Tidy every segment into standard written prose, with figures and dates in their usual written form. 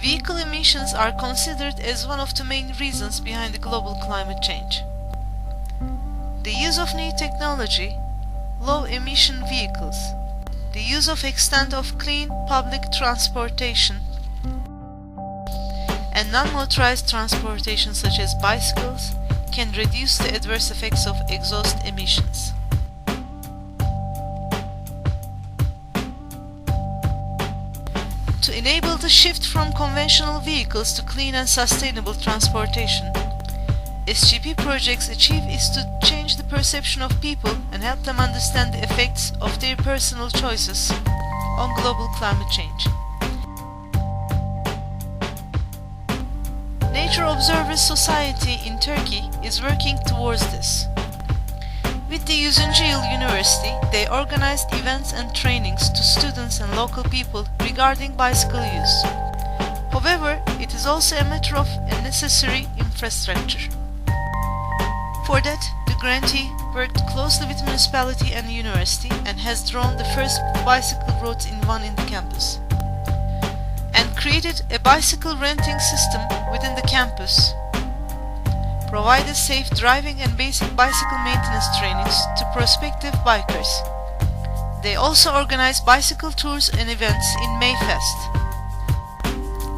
Vehicle emissions are considered as one of the main reasons behind the global climate change. The use of new technology, low-emission vehicles, the use of extent of clean public transportation, and non-motorized transportation such as bicycles can reduce the adverse effects of exhaust emissions. To enable the shift from conventional vehicles to clean and sustainable transportation, SGP projects achieve is to change the perception of people and help them understand the effects of their personal choices on global climate change. Nature Observers Society in Turkey is working towards this. With the Yüzüncü Yil University, they organized events and trainings to students and local people regarding bicycle use. However, it is also a matter of a necessary infrastructure. For that, the grantee worked closely with municipality and university and has drawn the first bicycle routes in the campus, and created a bicycle renting system within the campus, provided safe driving and basic bicycle maintenance trainings to prospective bikers. They also organize bicycle tours and events in Mayfest.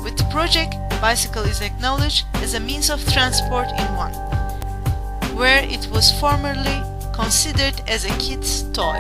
With the project, bicycle is acknowledged as a means of transport in one, where it was formerly considered as a kid's toy.